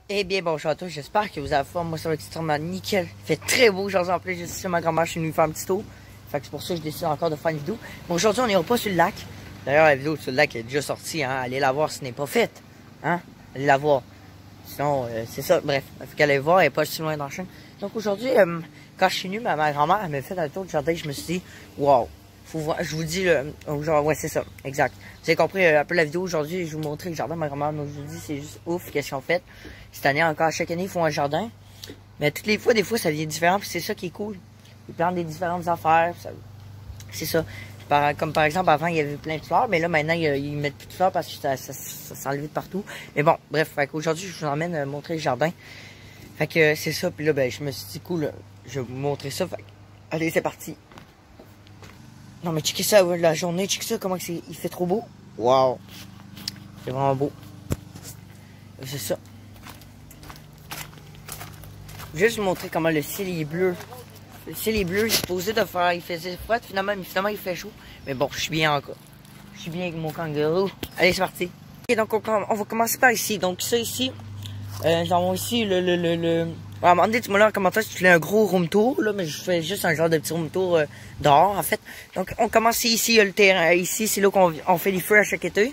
Eh bien, bonjour à tous, j'espère que vous avez faim. Moi, ça va être extrêmement nickel. Il fait très beau aujourd'hui en plus. Je suis ma grand-mère, je suis venue faire un petit tour. Fait que c'est pour ça que je décide encore de faire une vidéo. Mais aujourd'hui, on n'ira pas sur le lac. D'ailleurs, la vidéo sur le lac est déjà sortie, hein. Allez la voir si ce n'est pas fait. Hein? Allez la voir. Sinon, c'est ça. Bref, il faut qu'elle aille voir, elle n'est pas si loin dans la chaîne. Donc aujourd'hui, quand je suis venu, ma grand-mère, elle m'a fait un tour du jardin. Je me suis dit, wow. Faut voir, je vous dis, genre, ouais, c'est ça, exact. Vous avez compris un peu la vidéo aujourd'hui, je vais vous montrer le jardin de ma grand-mère. Donc, je vous dis, c'est juste ouf, qu'est-ce qu'ils ont fait. Cette année encore, chaque année, ils font un jardin. Mais toutes les fois, des fois, ça devient différent, puis c'est ça qui est cool. Ils plantent des différentes affaires, c'est ça. Comme par exemple, avant, il y avait plein de fleurs, mais là, maintenant, ils mettent plus de fleurs parce que ça s'enlève de partout. Mais bon, bref, aujourd'hui, je vous emmène montrer le jardin. Fait que c'est ça, puis là, ben, je me suis dit, cool, je vais vous montrer ça. Fait que, allez, c'est parti. Non mais checkez ça, la journée, checkez ça, comment il fait trop beau. Wow. C'est vraiment beau. C'est ça. Je vais juste vous montrer comment le ciel est bleu. Le ciel est bleu, il est supposé de faire, il faisait froid, finalement il fait chaud. Mais bon, je suis bien encore. Je suis bien avec mon kangourou. Allez, c'est parti. Ok, donc on va commencer par ici. Donc ça ici, nous avons ici à un moment donné, tu m'as là en commentaire si tu fais un gros room tour, là, mais je fais juste un genre de petit room tour dehors, en fait. Donc, on commence ici, il y a le terrain. Ici, c'est là qu'on fait les feux à chaque été.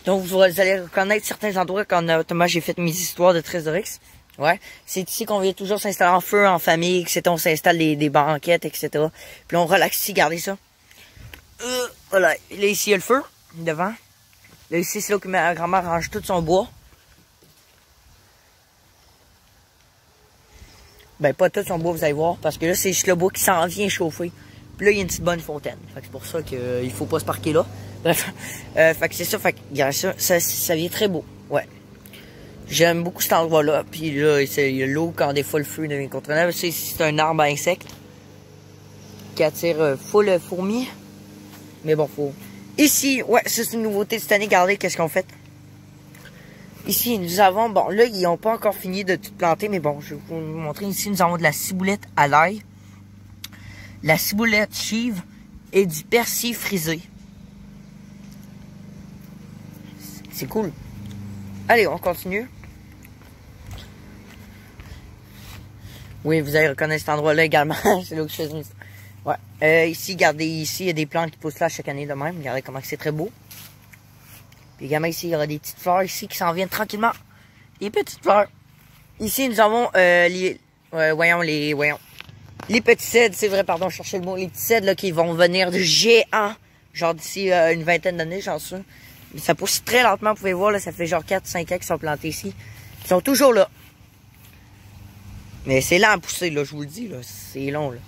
Donc, vous allez reconnaître certains endroits quand notamment j'ai fait mes histoires de Trésorix. Ouais. C'est ici qu'on vient toujours s'installer en feu, en famille, etc. On s'installe des banquettes, etc. Puis là, on relaxe ici, regardez ça. Voilà. Là, ici, il y a le feu, devant. Là, ici, c'est là que ma grand-mère range tout son bois. Ben, pas tout son bois, vous allez voir, parce que là, c'est juste le bois qui s'en vient chauffer. Puis là, il y a une petite bonne fontaine. Fait que c'est pour ça qu'il faut pas se parquer là. Bref, fait que c'est ça, fait que ça vient très beau, ouais. J'aime beaucoup cet endroit-là. Puis là, il y a l'eau quand des fois le feu devient contrôlable. C'est un arbre à insectes qui attire full fourmis. Mais bon, faut... Ici, ouais, c'est une nouveauté de cette année. Regardez qu'est-ce qu'on fait. Ici, nous avons, bon, là, ils n'ont pas encore fini de tout planter, mais bon, je vais vous montrer. Ici, nous avons de la ciboulette à l'ail, la ciboulette chive et du persil frisé. C'est cool. Allez, on continue. Oui, vous allez reconnaître cet endroit-là également. C'est là que je fais une... Ouais. Ici, regardez, ici, il y a des plantes qui poussent là chaque année de même. Regardez comment c'est très beau. Puis également ici, il y aura des petites fleurs ici qui s'en viennent tranquillement. Des petites fleurs. Ici, nous avons les petits cèdres, c'est vrai, pardon, je cherchais le mot. Les petits cèdres là, qui vont venir de géants. Genre d'ici une vingtaine d'années, j'en suis. Ça pousse très lentement, vous pouvez voir, là, ça fait genre 4-5 ans qu'ils sont plantés ici. Ils sont toujours là. Mais c'est lent à pousser, là, je vous le dis, là. C'est long, là.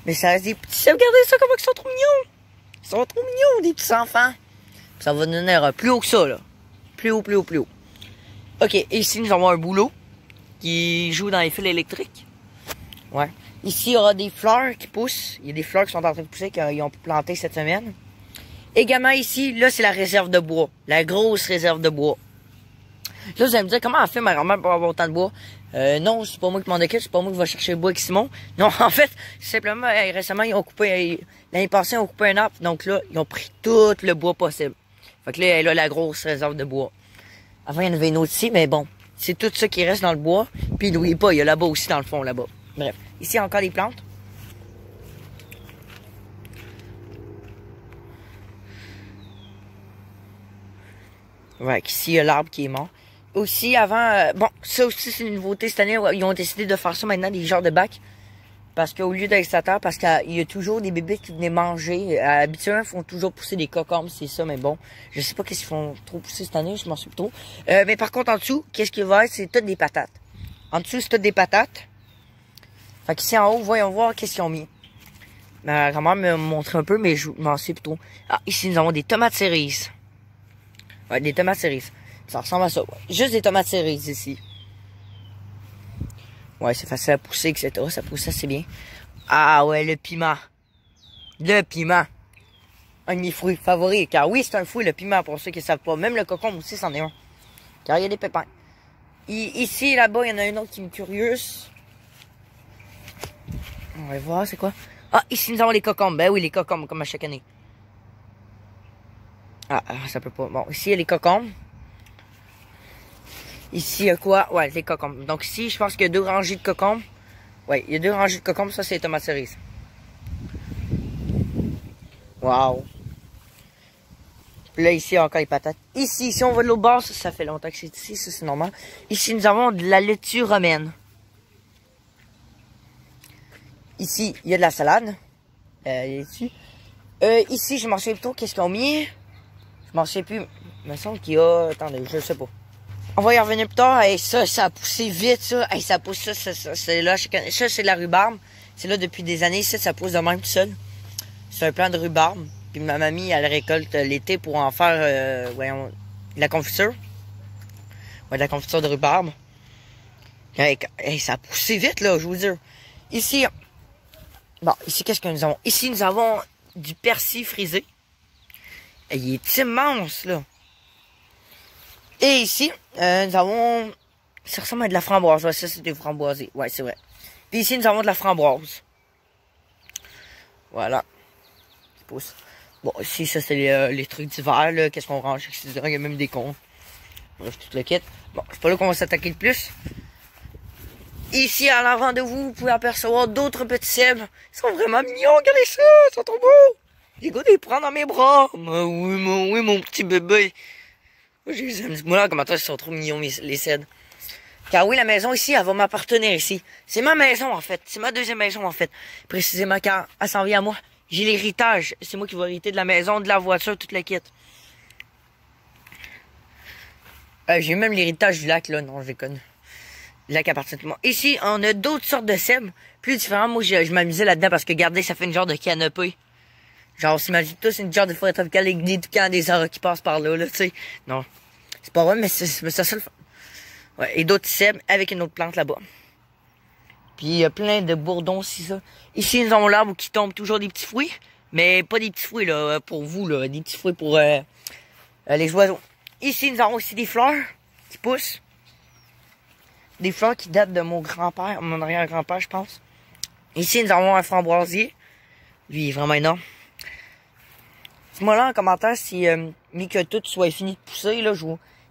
Mais ça reste des petits cèdres. Regardez ça, comment ils sont trop mignons. Ils sont trop mignons, des petits enfants. Ça va devenir plus haut que ça, là. Plus haut, plus haut, plus haut. Ok, et ici, nous avons un bouleau qui joue dans les fils électriques. Ouais. Ici, il y aura des fleurs qui poussent. Il y a des fleurs qui sont en train de pousser, qu'ils ont planté cette semaine. Également ici, là, c'est la réserve de bois. La grosse réserve de bois. Là, vous allez me dire, comment elle fait ma grand-mère pour avoir autant de bois? Non, c'est pas moi qui m'en occupe, c'est pas moi qui va chercher le bois avec Simon. Non, en fait, simplement, récemment, ils ont coupé, l'année passée, ils ont coupé un arbre. Donc là, ils ont pris tout le bois possible. Fait que là, elle a la grosse réserve de bois. Avant, il y en avait une autre ici, mais bon, c'est tout ça qui reste dans le bois. Puis, n'oubliez pas, il y a là-bas aussi, dans le fond, là-bas. Bref, ici, il y a encore des plantes. Ouais, ici, il y a l'arbre qui est mort. Aussi, avant, bon, ça aussi, c'est une nouveauté cette année. Ils ont décidé de faire ça maintenant, des genres de bacs. Parce qu'au lieu d'extracteurs, parce qu'il y a toujours des bébés qui venaient manger. Habituellement, ils font toujours pousser des cocombes, c'est ça, mais bon. Je sais pas qu'est-ce qu'ils font trop pousser cette année, je m'en suis plus trop. Mais par contre, en dessous, qu'est-ce qu'il va être? C'est toutes des patates. En dessous, c'est toutes des patates. Fait qu'ici en haut, voyons voir qu'est-ce qu'ils ont mis. Ma grand-mère m'a montré un peu, mais je m'en sais plus trop. Ah, ici, nous avons des tomates cerises. Ouais, des tomates cerises. Ça ressemble à ça, ouais. Juste des tomates cerises ici. Ouais, c'est facile à pousser, etc. Ça pousse assez bien. Ah ouais, le piment. Le piment. Un de mes fruits favoris. Car oui, c'est un fruit, le piment, pour ceux qui ne savent pas. Même le cocombe aussi, c'en est un. Car il y a des pépins. Ici, là-bas, il y en a un autre qui me curieuse. On va voir, c'est quoi? Ah, ici, nous avons les cocombes. Ben oui, les cocombes, comme à chaque année. Ah, ça peut pas. Bon, ici, il y a les cocombes. Ici, il y a quoi? Ouais, les cocombes. Donc ici, je pense qu'il y a 2 rangées de cocombes. Ouais, il y a 2 rangées de cocombes. Ça, c'est les tomates cerises. Wow. Puis là, ici, encore les patates. Ici, si on va de l'autre bord, ça fait longtemps que c'est ici. Ça, c'est normal. Ici, nous avons de la laitue romaine. Ici, il y a de la salade. Laitue. Ici, je m'en souviens plutôt. Qu'est-ce qu'ils ont mis? Je m'en souviens plus. Il me semble qu'il y a... Attendez, je sais pas. On va y revenir plus tard. Hey, ça a poussé vite, ça. Hey, ça pousse, ça c'est là. Ça, c'est de la rhubarbe. C'est là depuis des années. Ça pousse de même tout seul. C'est un plant de rhubarbe. Puis ma mamie, elle récolte l'été pour en faire, voyons, de la confiture. Ouais, de la confiture de rhubarbe. Hey, ça a poussé vite, là, je vous dis. Ici, bon, ici, qu'est-ce que nous avons? Ici, nous avons du persil frisé. Et il est immense, là. Et ici, nous avons... Ça ressemble à de la framboise. Ouais, ça, c'est des framboisés. Ouais, c'est vrai. Puis ici, nous avons de la framboise. Voilà. Qui pousse. Bon, ici, ça, c'est les trucs d'hiver, là. Qu'est-ce qu'on range, etc. Il y a même des cons. Bref, tout le kit. Bon, c'est pas là qu'on va s'attaquer le plus. Ici, à l'avant de vous, vous pouvez apercevoir d'autres petits cèbes. Ils sont vraiment mignons. Regardez ça, ils sont trop beaux. J'ai goût de les prendre dans mes bras. Oui, mon petit bébé. Dis-moi là, comment ils sont trop mignons, les cèdres. Car oui, la maison ici, elle va m'appartenir ici. C'est ma maison, en fait. C'est ma deuxième maison, en fait. Précisément, car elle s'en vient à moi. J'ai l'héritage. C'est moi qui vais hériter de la maison, de la voiture, toute la kit. J'ai même l'héritage du lac, là. Non, je déconne. Le lac appartient à moi. Ici, on a d'autres sortes de cèbes, plus différents. Moi, je m'amusais là-dedans parce que, regardez, ça fait une genre de canopée. Genre, on s'imagine tous une genre de forêt tropicale avec des toucans, des arbres qui passent par là, tu sais. Non. C'est pas vrai, mais c'est ça le fun. Ouais, et d'autres cèbes avec une autre plante là-bas. Puis il y a plein de bourdons aussi, ça. Ici, nous avons l'arbre qui tombe toujours des petits fruits. Mais pas des petits fruits, là, pour vous, là. Des petits fruits pour les oiseaux. Ici, nous avons aussi des fleurs qui poussent. Des fleurs qui datent de mon grand-père, mon arrière-grand-père, je pense. Ici, nous avons un framboisier. Lui, il est vraiment énorme. Dis-moi là en commentaire si, mis que tout soit fini de pousser, là,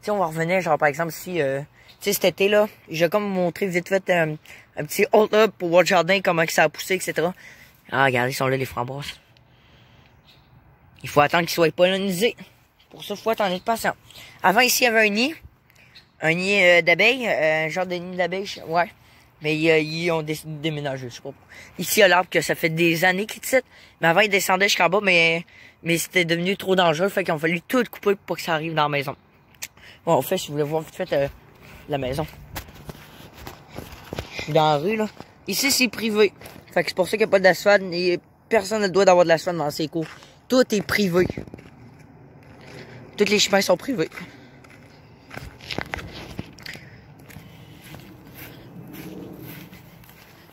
si on va revenir, genre, par exemple, si, tu sais, cet été, là, j'ai comme montré vite fait un petit hold-up pour voir le jardin, comment que ça a poussé, etc. Ah, regardez, ils sont là, les framboises. Il faut attendre qu'ils soient pollinisés. Pour ça, il faut attendre, être patient. Avant, ici, il y avait un nid. Un nid d'abeilles, un genre de nid d'abeilles, ouais. Mais ils ont décidé de déménager, je sais pas pourquoi. Ici, il y a l'arbre que ça fait des années qu'il tient. Mais avant, il descendait jusqu'en bas, mais c'était devenu trop dangereux. Fait qu'ils ont fallu tout couper pour pas que ça arrive dans la maison. Bon, en fait, si vous voulez voir vite fait la maison. Je suis dans la rue, là. Ici, c'est privé. Fait que c'est pour ça qu'il n'y a pas d'asphalte. Personne n'a le droit d'avoir de l'asphalte dans ces cours. Tout est privé. Tous les chemins sont privés.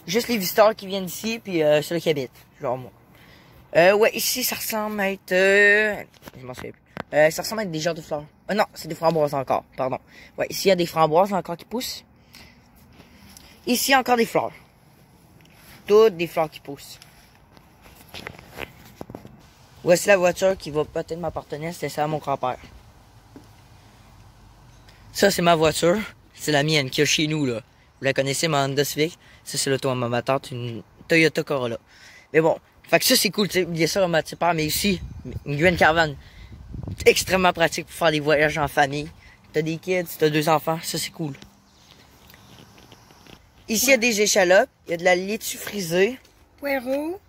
Juste les visiteurs qui viennent ici, puis ceux qui habitent. Genre moi. Ouais, ici, ça ressemble à être... je m'en souviens plus. Ça ressemble à être des genres de fleurs. Non, c'est des framboises encore, pardon. Ouais, ici, il y a des framboises encore qui poussent. Ici, encore des fleurs. Toutes des fleurs qui poussent. Voici la voiture qui va peut-être m'appartenir. C'était ça à mon grand-père. Ça, c'est ma voiture. C'est la mienne qui est chez nous, là. Vous la connaissez, ma Honda Civic. Ça, c'est l'auto à ma tante, une Toyota Corolla. Mais bon, fait que ça, c'est cool, tu sais. Bien sûr, ma petite part, mais ici, une Grand Caravan. Extrêmement pratique pour faire des voyages en famille. T'as des kids, t'as 2 enfants, ça, c'est cool. Ici, il y a des échalotes. Il y a de la laitue frisée. Poireaux.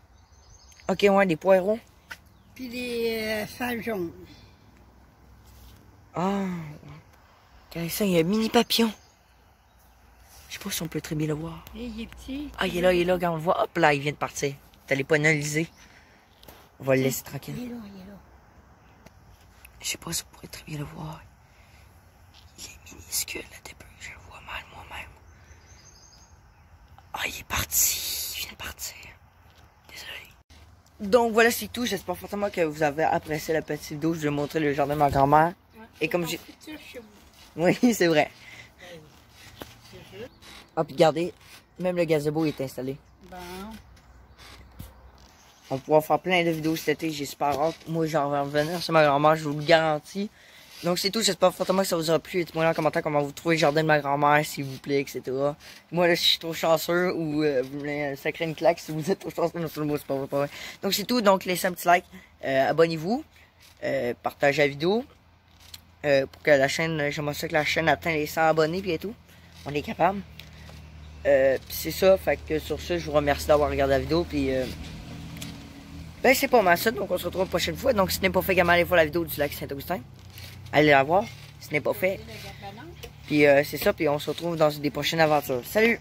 Ok, ouais, des poireaux. Puis des fèves jaunes. Ah. Regardez ça, il y a un mini papillon. Je sais pas si on peut très bien le voir. Il est petit. Ah, il est là, quand on le voit. Hop là, il vient de partir. T'allais pas analyser. On va le laisser tranquille. Il est là. Je sais pas si on pourrait très bien le voir. Il est minuscule, là, début. Je le vois mal moi-même. Ah, il est parti. Il vient de partir. Désolé. Donc voilà, c'est tout. J'espère fortement que vous avez apprécié la petite vidéo. Je vais vous montrer le jardin de ma grand-mère. Ouais, et comme j'ai... Oui, c'est vrai. Ah, puis regardez, même le gazebo est installé. Bon. On pourra faire plein de vidéos cet été, j'espère. Moi, j'en vais revenir sur ma grand-mère, je vous le garantis. Donc c'est tout, j'espère fortement que ça vous aura plu. Dites-moi en commentaire comment vous trouvez le jardin de ma grand-mère, s'il vous plaît, etc. Moi là, si je suis trop chanceux ou vous voulez sacrer une claque si vous êtes trop chanceux, non, c'est pas vrai. Donc c'est tout, donc laissez un petit like, abonnez-vous, partagez la vidéo pour que la chaîne, j'aimerais ça que la chaîne atteigne les 100 abonnés puis et tout. On est capable. Puis c'est ça, fait que sur ce, je vous remercie d'avoir regardé la vidéo puis ben c'est pas mal ça, donc on se retrouve la prochaine fois. Donc si ce n'est pas fait, également allez voir la vidéo du lac Saint-Augustin. Allez la voir, si ce n'est pas fait. Puis c'est ça, puis on se retrouve dans des prochaines aventures. Salut!